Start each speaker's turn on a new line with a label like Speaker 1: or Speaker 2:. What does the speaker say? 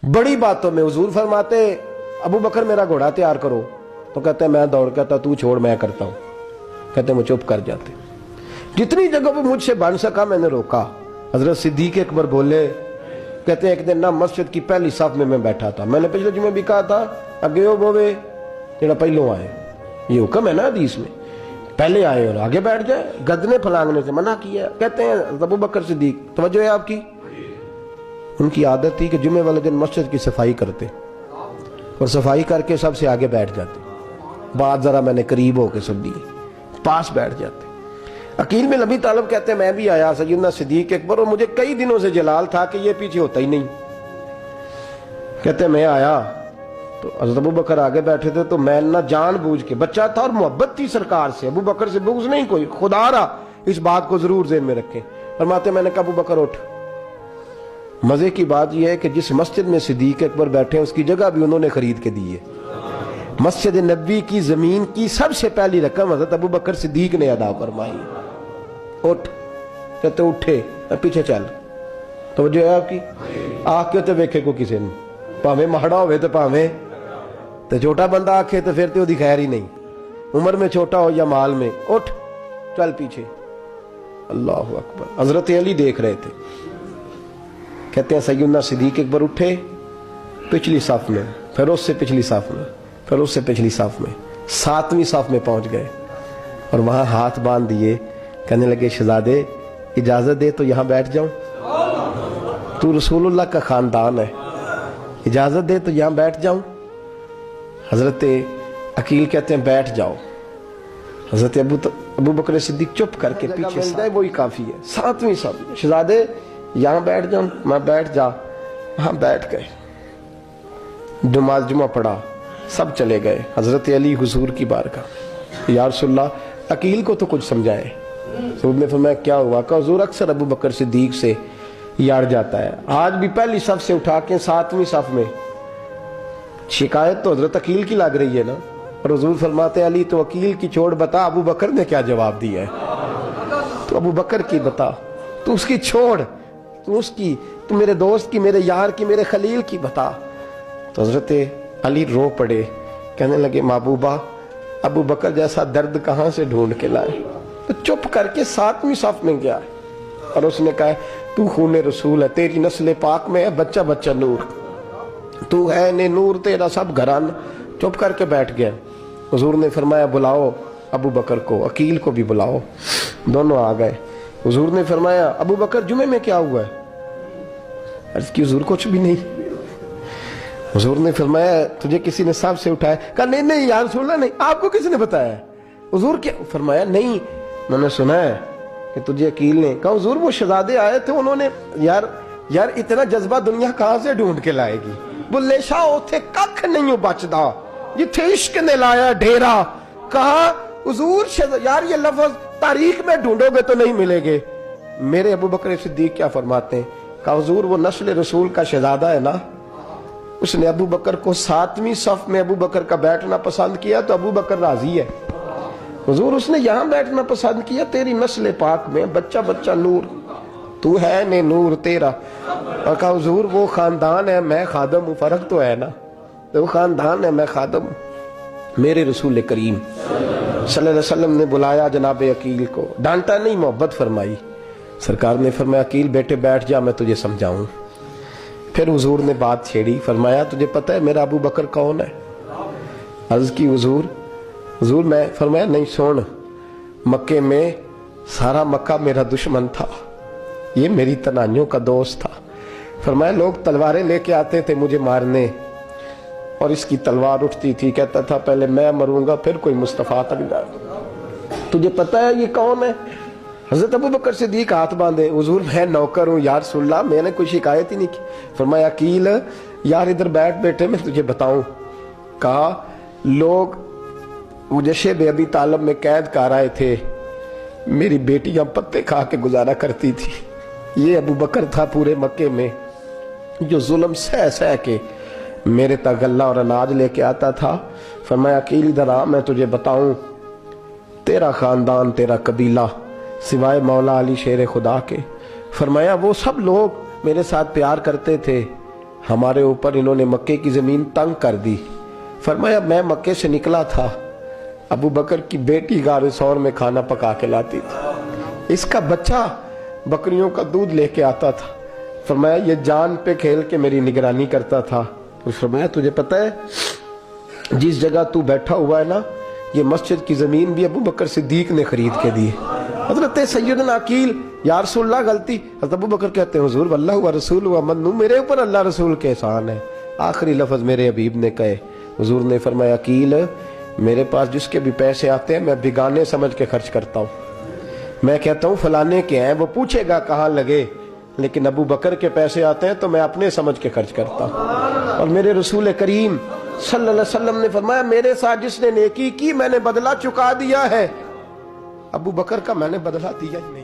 Speaker 1: बड़ी बातों में हुजूर फरमाते अबू बकर मेरा घोड़ा तैयार करो, तो कहते हैं मैं दौड़, कहता तू छोड़ मैं करता हूं, कहते वो चुप कर जाते। जितनी जगह वो मुझसे बन सका मैंने रोका। हजरत सिद्दीक अकबर बोले, कहते हैं एक दिन ना मस्जिद की पहली साफ में मैं बैठा था, मैंने पिछले जुमे भी कहा था अगे हो बोवे जेड़ा पहलों आए, ये हुक्म है ना हदीस में, पहले आए और आगे बैठ जाए, गदने फलांगने से मना किया। कहते हैं अबू बकर सिद्दीक, तवज्जो है आपकी, उनकी आदत थी कि जुमे वाले दिन मस्जिद की सफाई करते और सफाई करके सबसे आगे बैठ जाते। बात जरा मैंने करीब होके सुन ली, पास बैठ जाते। अकील में नबी तालब कहते हैं मैं भी आया सैयदना सिद्दीक अकबर, और मुझे कई दिनों से जलाल था कि ये पीछे होता ही नहीं। कहते मैं आया तो हज़रत अबू बकर आगे बैठे थे, तो मैं ना जानबूझ के, बच्चा था और मोहब्बत थी सरकार से, अबू बकर से बुग़्ज़ नहीं कोई, खुदा रहा इस बात को जरूर ज़हन में रखें। फरमाते मैंने कहा अबू बकर उठ। मजे की बात यह है कि जिस मस्जिद में सिद्दीक अकबर बैठे हैं उसकी जगह भी उन्होंने खरीद के दी है। मस्जिद नबी की जमीन की सबसे पहली रकम हज़रत अबू बकर सिद्दीक ने अदा फरमाई। उठ, कहते उठे, पीछे चल, तो जो है आपकी आके तो वेखे को किसी ने, भावे माड़ा होवे तो भावे तो छोटा बंदा आखे तो फिर तो उसकी खैर ही नहीं, उम्र में छोटा हो या माल में। उठ चल पीछे। अल्लाह अकबर। हजरत अली देख रहे थे, कहते हैं सैयदना सिद्दीक अकबर उठे, पिछली साफ में, फिर उससे पिछली साफ में, फिर उससे पिछली साफ में, 7वीं साफ में पहुंच गए और वहां हाथ बांध दिए। कहने लगे शहजादे इजाजत दे तो यहां बैठ जाऊं, तू रसूलुल्लाह का खानदान है, इजाजत दे तो यहां बैठ जाऊं। हजरत अकील कहते हैं बैठ जाओ। हजरत अबू बकर सिद्दीक चुप करके पीछे से, वही काफी है, 7वीं साफ, शहजादे यहां बैठ जाऊं, मैं बैठ जा। वहां बैठ गए, नमाज जुमा पढ़ा, सब चले गए। हजरत अली हुजूर की बारगाह, या रसूलल्लाह अकील को तो कुछ समझाए। हुजूर ने फरमाया क्या हुआ? कहा हुजूर अक्सर अबू बकर सिद्दीक से यार जाता है, आज भी पहली सफ से उठा के 7वीं सफ में। शिकायत तो हजरत अकील की लग रही है ना, और हुजूर फरमाते अली तो अकील की छोड़, बता अबू बकर ने क्या जवाब दिया है, तो अबू बकर की बता, तू उसकी छोड़, तू उसकी, तू मेरे दोस्त की, मेरे यार की, मेरे खलील की बता। तो हजरत अली रो पड़े, कहने लगे महबूबा अबू बकर जैसा दर्द कहां से ढूंढ के लाए। तो चुप करके 7वीं साफ में गया और उसने कहा तू खून रसूल है, तेरी नस्ल पाक में है बच्चा बच्चा नूर, तू है ने नूर तेरा सब घरान। चुप करके बैठ गया। हुजूर ने फरमाया बुलाओ अबू बकर को, अकील को भी बुलाओ। दोनों आ गए। हुजूर ने फरमाया अबू बकर जुमे में क्या हुआ है? अर्ज की हुजूर कुछ भी नहीं। हुजूर ने फरमाया तुझे किसी ने सांप से उठाया? कहा नहीं नहीं यार रसूलल्लाह नहीं, आपको किसने बताया? हुजूर क्या? फरमाया नहीं मैंने सुना है कि तुझे अकील ने। कहा हुजूर वो शहजादे आए थे, उन्होंने यार इतना जज्बा दुनिया कहां से ढूंढ के लाएगी, बुल्ले शाह उथे कख नहीं बचदा जिथे इश्क ने लाया डेरा। कहा हुजूर यार ये लफ्ज तारीख में ढूंढोगे तो नहीं मिलेंगे। मेरे अबू बकर सिद्दीक क्या फरमाते हैं? कहा हुजूर वो नस्ल रसूल का शहजादा है ना, उसने अबू बकर को 7वीं सफ में अबू बकर का बैठना पसंद किया तो अबू बकर राजी है। हुजूर उसने यहां बैठना पसंद किया, तेरी नस्ल पाक में बच्चा बच्चा नूर, तू है ने नूर तेरा। और कहा हुजूर वो खानदान है मैं खादम हूं, फर्क तो है ना, तो वो खानदान है मैं खादम हूं। मेरे रसूल करीम सल्लल्लाहु अलैहि वसल्लम ने बुलाया जनाब अकील को, डांटा नहीं मोहब्बत फरमाई। सरकार ने फरमाया अकील बेटे बैठ जा मैं तुझे समझाऊं। फिर हुजूर ने बात छेड़ी, फरमाया तुझे पता है मेरा अबू बकर कौन है? अर्ज की हुजूर मैं, फरमाया नहीं सुन, मक्के में सारा मक्का मेरा दुश्मन था, ये मेरी तनाइयों का दोस्त था। फरमाया लोग तलवारें लेके आते थे मुझे मारने और इसकी तलवार उठती थी, कहता था पहले मैं मरूंगा फिर कोई मुस्तफा तक जाए। तुझे पता है ये कौन है? हजरत अबू बकर सिद्दीक हाथ बांधे, हुजूर मैं नौकर हूं यार रसूलल्लाह, मैंने कोई शिकायत ही नहीं की। फरमाया अकील यार इधर बैठ बेटे मैं तुझे बताऊं। कहा लोग मुझे शेब अबी तालब में कैद कर आए थे, मेरी बेटियां पत्ते खा के गुजारा करती थी, ये अबू बकर था पूरे मक्के में जो जुल्म सह सह के मेरे तक गल्ला और अनाज लेके आता था। फरमाया अकील इधर आ मैं तुझे बताऊं, तेरा खानदान तेरा कबीला सिवाय मौला अली शेर खुदा के, फरमाया वो सब लोग मेरे साथ प्यार करते थे, हमारे ऊपर इन्होंने मक्के की ज़मीन तंग कर दी। फरमाया मैं मक्के से निकला था, अबू बकर की बेटी गारे सौर में खाना पका के लाती थी, इसका बच्चा बकरियों का दूध लेके आता था। फरमाया ये जान पे खेल के मेरी निगरानी करता था। तो फरमाया तुझे पता है जिस जगह तू बैठा हुआ है ना, ये मस्जिद की ज़मीन भी अबू बकर सिद्दीक ने खरीद के दी। हज़रत सैयदना अकील, या रसूलल्लाह गलती। हज़रत अबू बकर कहते हैं हुज़ूर वल्लाह व रसूल व मन्नू, मेरे ऊपर अल्लाह रसूल के एहसान है। आखिरी लफ्ज़ मेरे हबीब ने कहे। हुज़ूर ने फरमाया अकील मेरे पास जिसके भी पैसे आते हैं मैं बिगाने समझ के खर्च करता हूँ। मैं कहता हूँ फलाने के हैं, वो पूछेगा कहाँ लगे, लेकिन अबू बकर के पैसे आते हैं तो मैं अपने समझ के खर्च करता हूँ। और मेरे रसूल करीम सल्लल्लाहु अलैहि वसल्लम ने फरमाया मेरे साथ जिसने नेकी की मैंने बदला चुका दिया है, अबू बकर का मैंने बदला दिया ही नहीं।